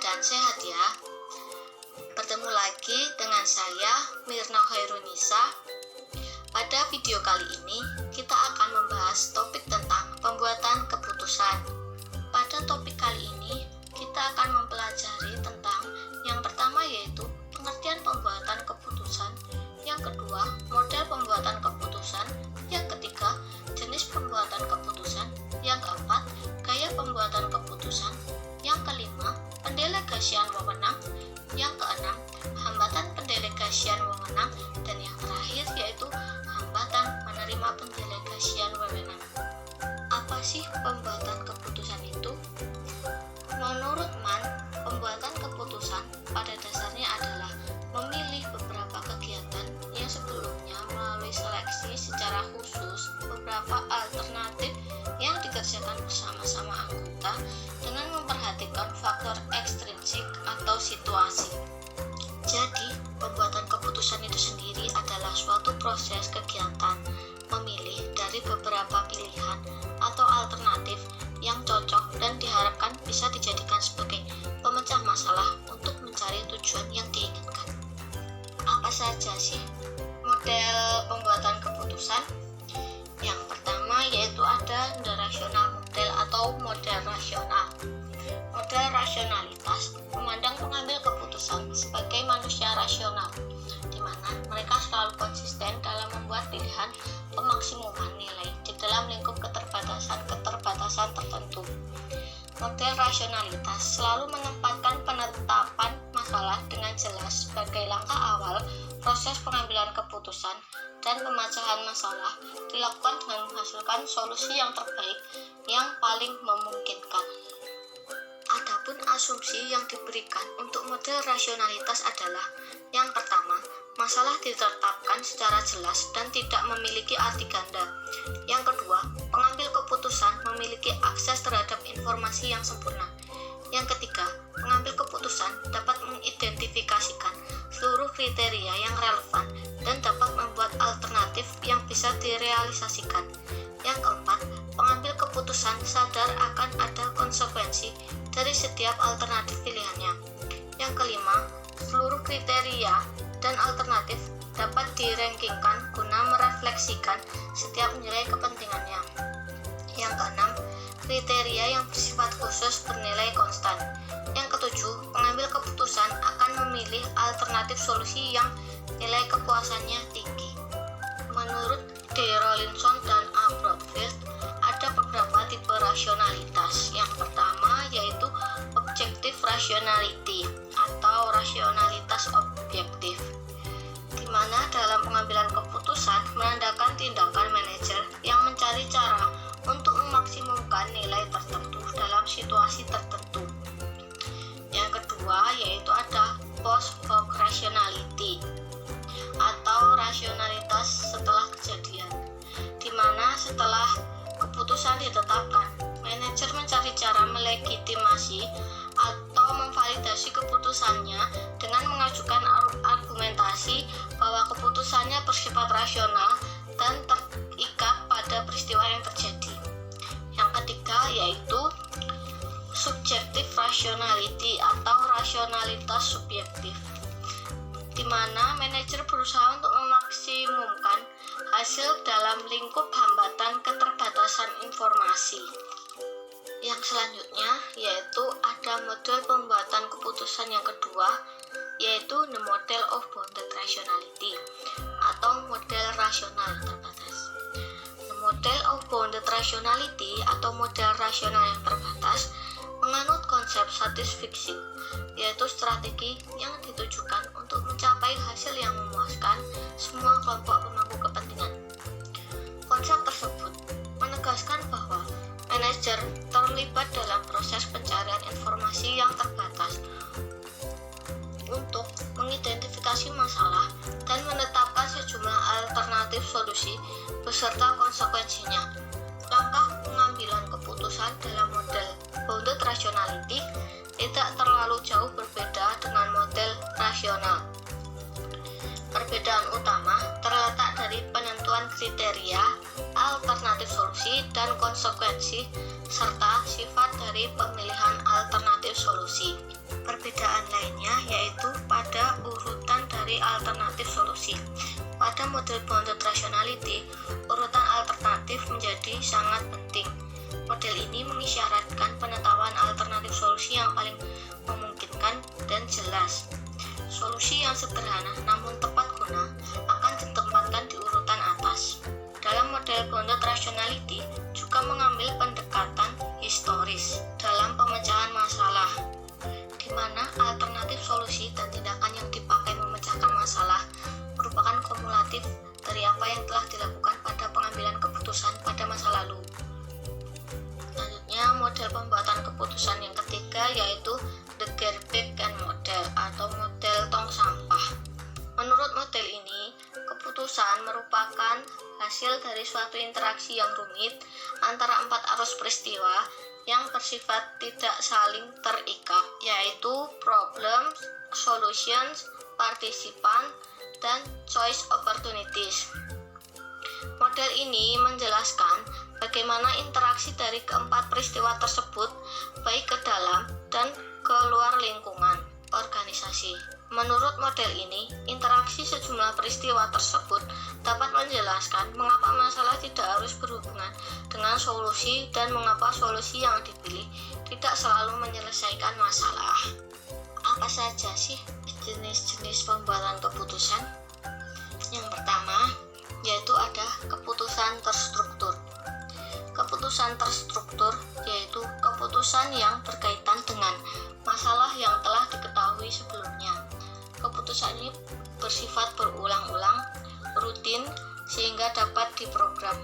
keadaan sehat ya. Bertemu lagi dengan saya Mirna Khairunisa. Pada video kali ini kita akan membahas topik tentang pembuatan keputusan. Pada topik kali ini kita akan mempelajari tentang yang pertama yaitu pengertian pembuatan keputusan, yang kedua model pembuatan keputusan, yang ketiga jenis pembuatan keputusan, yang keempat gaya pembuatan keputusan, yang kelima pendelegasian wewenang, yang keenam hambatan pendelegasian wewenang, dan yang terakhir yaitu hambatan menerima pendelegasian wewenang. Apa sih pembuatan keputusan itu? Menurut Mann, pembuatan keputusan pada dasarnya adalah memilih beberapa kegiatan yang sebelumnya melalui seleksi secara khusus beberapa alternatif yang dikerjakan bersama-sama anggota dengan memperhatikan faktor ekstrinsik atau situasi. Jadi, pembuatan keputusan itu sendiri adalah suatu proses kegiatan memilih dari beberapa pilihan atau alternatif yang cocok dan diharapkan bisa dijadikan sebagai pemecah masalah untuk mencari tujuan yang diinginkan. Apa saja sih model pembuatan keputusan? Yang pertama yaitu ada the rational model atau model rasional. Model rasionalitas memandang pengambil keputusan sebagai manusia rasional, di mana mereka selalu konsisten dalam membuat pilihan pemaksimuman nilai di dalam lingkup keterbatasan tertentu. Model rasionalitas selalu menempatkan penetapan masalah dengan jelas sebagai langkah awal proses pengambilan keputusan, dan pemecahan masalah dilakukan dengan menghasilkan solusi yang terbaik yang paling memungkinkan. Adapun asumsi yang diberikan untuk model rasionalitas adalah yang pertama, masalah ditetapkan secara jelas dan tidak memiliki arti ganda. Yang kedua, pengambil keputusan memiliki akses terhadap informasi yang sempurna. Yang ketiga, pengambil keputusan dapat mengidentifikasikan seluruh kriteria yang relevan dan dapat membuat alternatif yang bisa direalisasikan. Yang keempat, pengambil keputusan sadar akan ada konsekuensi dari setiap alternatif pilihannya. Yang kelima, seluruh kriteria dan alternatif dapat dirankingkan guna merefleksikan setiap nilai kepentingannya. Yang keenam, kriteria yang bersifat khusus bernilai konstan. Yang ketujuh, pengambil keputusan akan memilih alternatif solusi yang nilai kepuasannya tinggi. Menurut D. Rawlinson dan A. Broadfield, ada beberapa tipe rasionalitas. Yang pertama yaitu objective rationality atau rasionalitas objektif, di mana dalam pengambilan keputusan menandakan tindakan manajer yang mencari cara untuk memaksimumkan nilai tertentu dalam situasi tertentu. Yang kedua yaitu ada post hoc rationality atau rasionalitas setelah kejadian, di mana setelah keputusan ditetapkan, manajer mencari cara melegitimasi atau memvalidasi keputusannya dengan mengajukan argumentasi bahwa keputusannya bersifat rasional dan terikat pada peristiwa yang terjadi. Yang ketiga yaitu subjective rationality atau rasionalitas subjektif, di mana manajer berusaha untuk memaksimumkan hasil dalam lingkup hambatan keterbatasan informasi. Yang selanjutnya yaitu ada model pembuatan keputusan yang kedua, yaitu the model of bounded rationality atau model rasional terbatas. The model of bounded rationality atau model rasional yang terbatas menganut konsep satisfying, yaitu strategi yang ditujukan untuk mencapai hasil yang memuaskan semua kelompok pemangku kepentingan. Konsep tersebut menegaskan bahwa manajer terlibat dalam proses pencarian informasi yang terbatas untuk mengidentifikasi masalah dan menetapkan sejumlah alternatif solusi beserta konsekuensinya. Langkah pengambilan keputusan dalam model bounded rationality tidak terlalu jauh berbeda dengan model rasional. Perbedaan utama terletak dari penentuan kriteria, alternatif solusi, dan konsekuensi, serta sifat dari pemilihan alternatif solusi. alternatif solusi. Pada model bounded rationality, urutan alternatif menjadi sangat penting. Model ini mengisyaratkan penetapan alternatif solusi yang paling memungkinkan dan jelas. Solusi yang sederhana namun tepat guna akan ditempatkan di urutan atas. Dalam model bounded rationality juga mengambil pendekatan historis dalam pemecahan masalah, di mana alternatif solusi dan tindakan yang dipakai memecahkan masalah merupakan kumulatif dari apa yang telah dilakukan pada pengambilan keputusan pada masa lalu. Selanjutnya, model pembuatan keputusan yang ketiga yaitu the garbage can model atau model tong sampah. Menurut model ini, keputusan merupakan hasil dari suatu interaksi yang rumit antara 4 arus peristiwa yang bersifat tidak saling terikat, yaitu problem, solutions, participant, dan choice opportunities. Model ini menjelaskan bagaimana interaksi dari keempat peristiwa tersebut baik ke dalam dan ke luar lingkungan organisasi. Menurut model ini, interaksi sejumlah peristiwa tersebut dapat menjelaskan mengapa masalah tidak harus berhubungan dengan solusi dan mengapa solusi yang dipilih tidak selalu menyelesaikan masalah. Apa saja sih jenis-jenis pembuatan keputusan? Yang pertama, yaitu ada keputusan terstruktur. Keputusan terstruktur yaitu keputusan yang berkaitan dengan masalah yang telah diketahui sebelumnya. Keputusan ini bersifat berulang-ulang, rutin, sehingga dapat diprogram.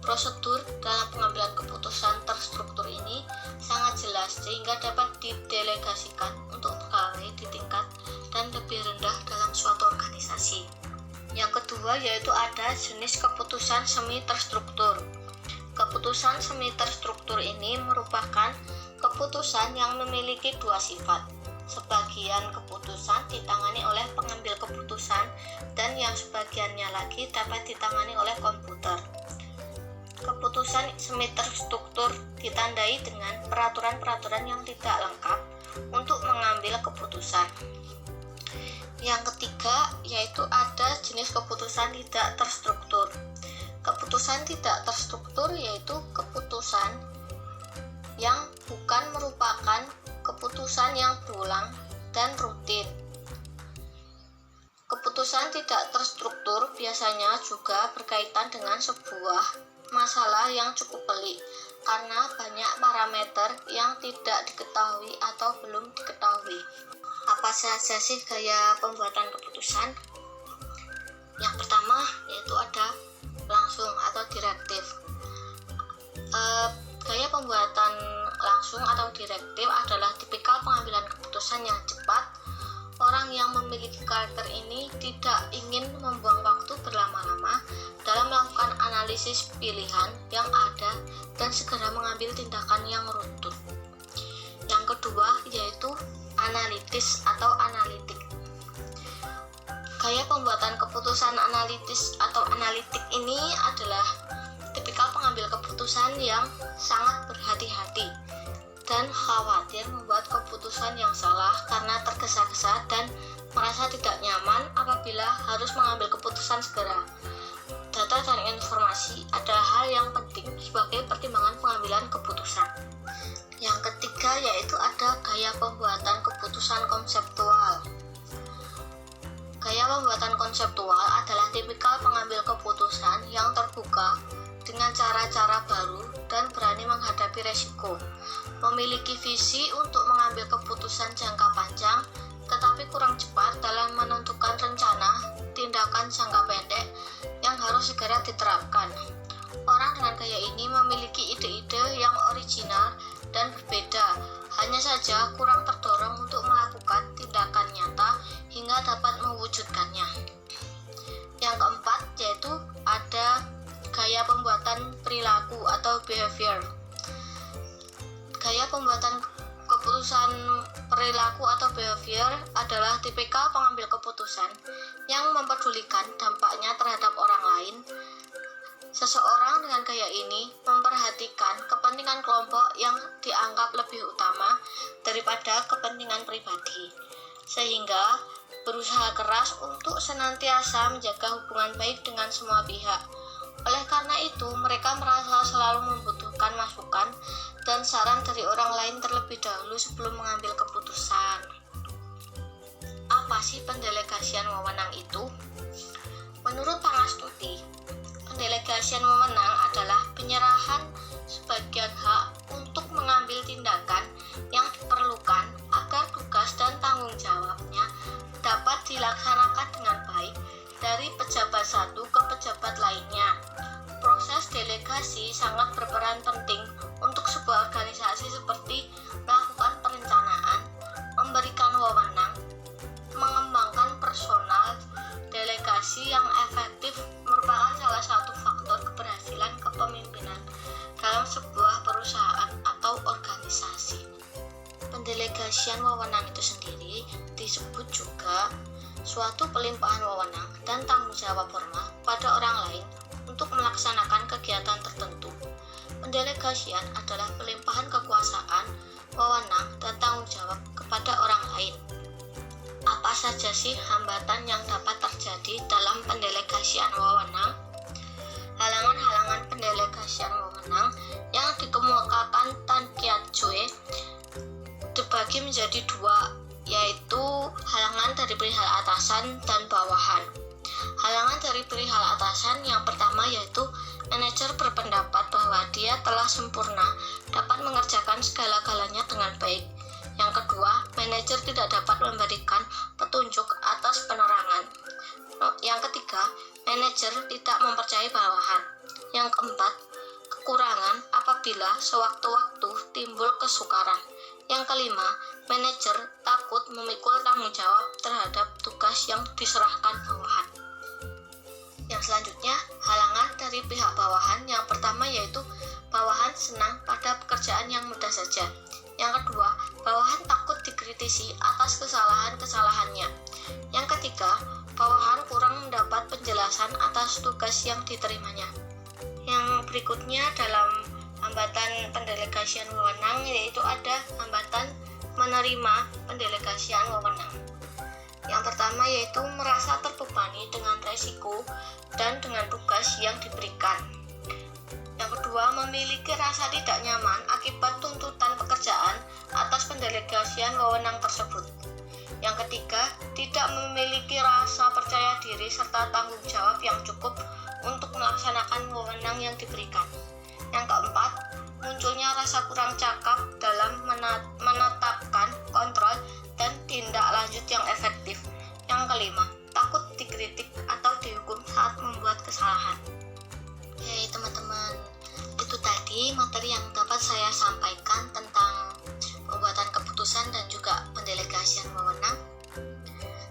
Prosedur dalam pengambilan keputusan terstruktur ini sangat jelas sehingga dapat didelegasikan untuk pegawai di tingkat dan lebih rendah dalam suatu organisasi. Yang kedua yaitu ada jenis keputusan semi terstruktur. Keputusan semi terstruktur ini merupakan keputusan yang memiliki dua sifat. Sebagian keputusan ditangani oleh pengambil keputusan dan yang sebagiannya lagi dapat ditangani oleh komputer. Keputusan semi terstruktur ditandai dengan peraturan-peraturan yang tidak lengkap untuk mengambil keputusan. Yang ketiga yaitu ada jenis keputusan tidak terstruktur. Keputusan tidak terstruktur yaitu keputusan yang bukan merupakan keputusan yang berulang dan rutin. Keputusan tidak terstruktur biasanya juga berkaitan dengan sebuah masalah yang cukup pelik karena banyak parameter yang tidak diketahui atau belum diketahui. Apa saja sih gaya pembuatan keputusan? Yang pertama yaitu ada langsung atau direktif. Gaya pembuatan langsung atau direktif adalah tipikal pengambilan keputusan yang cepat. Orang yang memiliki karakter ini tidak ingin membuang waktu berlama-lama dalam melakukan analisis pilihan yang ada dan segera mengambil tindakan yang runtut. Yang kedua yaitu analitis atau analitik. Gaya pembuatan keputusan analitis atau analitik ini adalah tipikal pengambil keputusan yang sangat berhati-hati dan khawatir membuat keputusan yang salah karena tergesa-gesa dan merasa tidak nyaman apabila harus mengambil keputusan segera. Data dan informasi adalah hal yang penting sebagai pertimbangan pengambilan keputusan. Yang ketiga yaitu ada gaya pembuatan keputusan konseptual. Gaya pembuatan konseptual adalah tipikal pengambil keputusan yang terbuka dengan cara-cara baru dan berani menghadapi resiko, memiliki visi untuk mengambil keputusan jangka panjang, tetapi kurang cepat dalam menentukan rencana tindakan jangka pendek yang harus segera diterapkan. Orang dengan gaya ini memiliki ide-ide yang original dan berbeda, hanya saja kurang terdorong untuk melakukan tindakan nyata hingga dapat mewujudkannya. Yang keempat yaitu ada gaya pembuatan perilaku atau behavior. Gaya pembuatan keputusan perilaku atau behavior adalah tipikal pengambil keputusan yang mempedulikan dampaknya terhadap orang lain. Seseorang dengan gaya ini memperhatikan kepentingan kelompok yang dianggap lebih utama daripada kepentingan pribadi, sehingga berusaha keras untuk senantiasa menjaga hubungan baik dengan semua pihak. Oleh karena itu, mereka merasa selalu membutuhkan masukan dan saran dari orang lain terlebih dahulu sebelum mengambil keputusan. Apa sih pendelegasian wewenang itu? Menurut Pangastuti, pendelegasian wewenang adalah penyerahan sebagian hak untuk mengambil tindakan yang diperlukan agar tugas dan tanggung jawabnya dapat dilaksanakan dengan baik dari pejabat satu ke pejabat lainnya. Proses delegasi sangat berperan penting untuk sebuah organisasi seperti melakukan perencanaan, memberikan wewenang, mengembangkan personal. Delegasi yang efektif merupakan salah satu faktor keberhasilan kepemimpinan dalam sebuah perusahaan atau organisasi. Pendelegasian wewenang itu sendiri disebut juga suatu pelimpahan wewenang dan tanggung jawab formal pada orang lain untuk melaksanakan kegiatan tertentu. Pendelegasian adalah pelimpahan kekuasaan, wewenang, dan tanggung jawab kepada orang lain. Apa saja sih hambatan yang dapat terjadi dalam pendelegasian wewenang? Halangan-halangan pendelegasian wewenang yang dikemukakan Tan Kiat Chue dibagi menjadi dua, yaitu halangan dari perihal atasan dan bawahan. Halangan dari perihal atasan yang pertama yaitu manajer berpendapat bahwa dia telah sempurna dapat mengerjakan segala-galanya dengan baik. Yang kedua, manajer tidak dapat memberikan petunjuk atas penerangan. Yang ketiga, manajer tidak mempercayai bawahan. Yang keempat, kekurangan apabila sewaktu-waktu timbul kesukaran. Yang kelima, manajer takut memikul tanggung jawab terhadap tugas yang diserahkan bawahan. Yang selanjutnya, halangan dari pihak bawahan. Yang pertama yaitu bawahan senang pada pekerjaan yang mudah saja. Yang kedua, bawahan takut dikritisi atas kesalahan-kesalahannya. Yang ketiga, bawahan kurang mendapat penjelasan atas tugas yang diterimanya. Yang berikutnya dalam hambatan pendelegasian wewenang yaitu ada hambatan menerima pendelegasian wewenang. Yang pertama yaitu merasa terbebani dengan resiko dan dengan tugas yang diberikan. Yang kedua, memiliki rasa tidak nyaman akibat tuntutan pekerjaan atas pendelegasian wewenang tersebut. Yang ketiga, tidak memiliki rasa percaya diri serta tanggung jawab yang cukup untuk melaksanakan wewenang yang diberikan. Yang keempat, munculnya rasa kurang cakap dalam menetapkan kontrol dan tindak lanjut yang efektif. Yang kelima, takut dikritik atau dihukum saat membuat kesalahan. Oke teman-teman, itu tadi materi yang dapat saya sampaikan tentang pembuatan keputusan dan juga pendelegasian wewenang.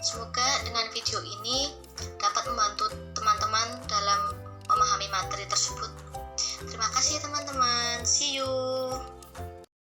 Semoga dengan video ini